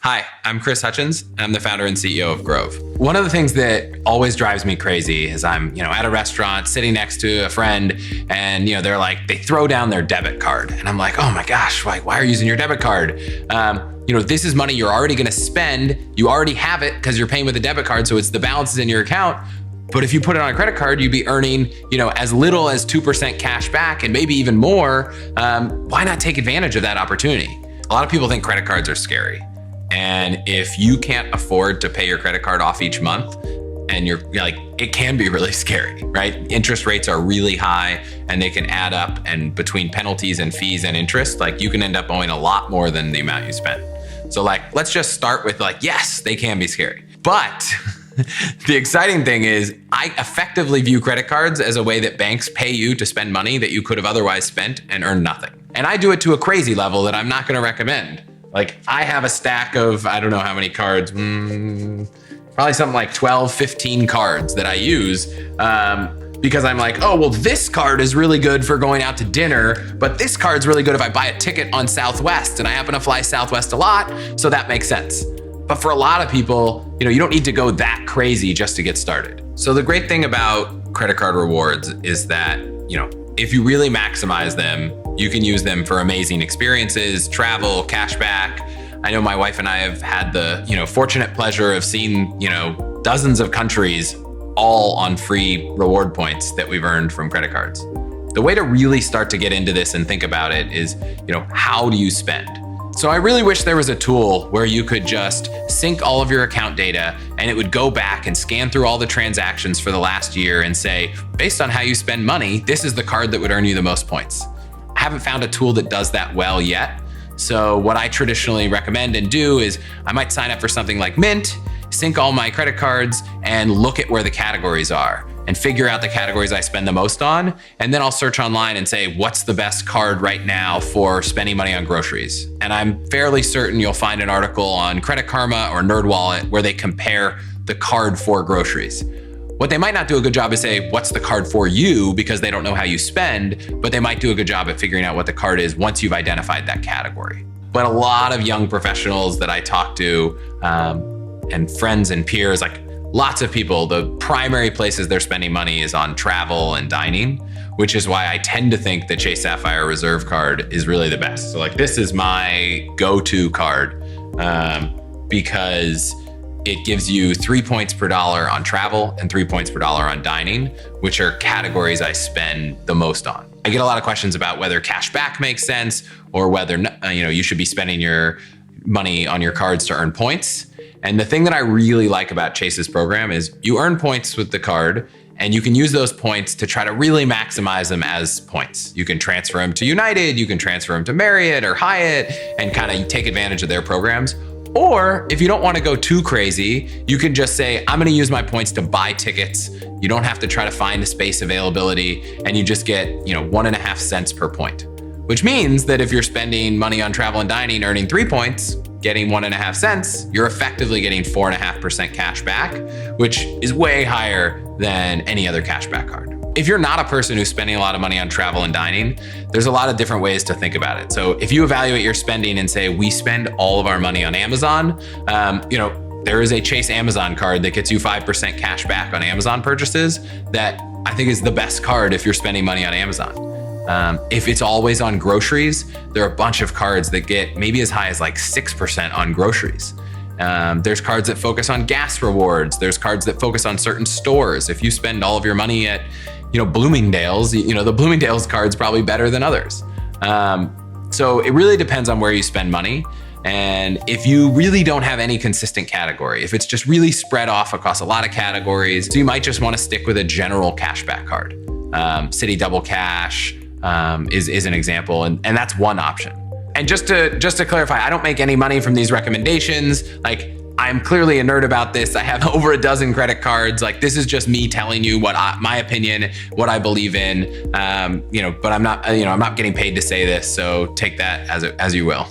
Hi, I'm Chris Hutchins. I'm the founder and CEO of Grove. One of the things that always drives me crazy is I'm, at a restaurant sitting next to a friend and, they throw down their debit card. And I'm like, oh my gosh, why are you using your debit card? This is money you're already going to spend. You already have it because you're paying with a debit card. So it's the balances in your account. But if you put it on a credit card, you'd be earning, as little as 2% cash back and maybe even more. Why not take advantage of that opportunity? A lot of people think credit cards are scary. And if you can't afford to pay your credit card off each month, and it can be really scary, right? Interest rates are really high and they can add up, and between penalties and fees and interest, you can end up owing a lot more than the amount you spent. So let's just start with yes, they can be scary. But the exciting thing is I effectively view credit cards as a way that banks pay you to spend money that you could have otherwise spent and earned nothing. And I do it to a crazy level that I'm not gonna recommend. I have a stack of, I don't know how many cards, probably something like 12, 15 cards that I use because I'm this card is really good for going out to dinner, but this card's really good if I buy a ticket on Southwest, and I happen to fly Southwest a lot, so that makes sense. But for a lot of people, you don't need to go that crazy just to get started. So the great thing about credit card rewards is that, if you really maximize them, you can use them for amazing experiences, travel, cash back. I know my wife and I have had the, fortunate pleasure of seeing, dozens of countries all on free reward points that we've earned from credit cards. The way to really start to get into this and think about it is, how do you spend? So I really wish there was a tool where you could just sync all of your account data and it would go back and scan through all the transactions for the last year and say, based on how you spend money, this is the card that would earn you the most points. I haven't found a tool that does that well yet. So what I traditionally recommend and do is I might sign up for something like Mint, sync all my credit cards and look at where the categories are and figure out the categories I spend the most on. And then I'll search online and say, what's the best card right now for spending money on groceries? And I'm fairly certain you'll find an article on Credit Karma or NerdWallet where they compare the card for groceries. What they might not do a good job is say, what's the card for you, because they don't know how you spend, but they might do a good job at figuring out what the card is once you've identified that category. But a lot of young professionals that I talk to and friends and peers, lots of people, the primary places they're spending money is on travel and dining, which is why I tend to think the Chase Sapphire Reserve card is really the best. So this is my go-to card because it gives you 3 points per dollar on travel and 3 points per dollar on dining, which are categories I spend the most on. I get a lot of questions about whether cash back makes sense or whether you should be spending your money on your cards to earn points. And the thing that I really like about Chase's program is you earn points with the card and you can use those points to try to really maximize them as points. You can transfer them to United, you can transfer them to Marriott or Hyatt and kind of take advantage of their programs. Or if you don't want to go too crazy, you can just say, I'm going to use my points to buy tickets. You don't have to try to find a space availability and you just get, 1.5 cents per point, which means that if you're spending money on travel and dining, earning 3 points, getting 1.5 cents, you're effectively getting 4.5% cash back, which is way higher than any other cashback card. If you're not a person who's spending a lot of money on travel and dining, there's a lot of different ways to think about it. So if you evaluate your spending and say, we spend all of our money on Amazon, there is a Chase Amazon card that gets you 5% cash back on Amazon purchases that I think is the best card if you're spending money on Amazon. If it's always on groceries, there are a bunch of cards that get maybe as high as 6% on groceries. There's cards that focus on gas rewards. There's cards that focus on certain stores. If you spend all of your money at, Bloomingdale's, the Bloomingdale's card's probably better than others. So it really depends on where you spend money. And if you really don't have any consistent category, if it's just really spread off across a lot of categories, so you might just want to stick with a general cashback card. Citi Double Cash is an example, and that's one option. And just to clarify, I don't make any money from these recommendations. I'm clearly a nerd about this. I have over a dozen credit cards. This is just me telling you my opinion, what I believe in. But I'm not getting paid to say this, so take that as you will.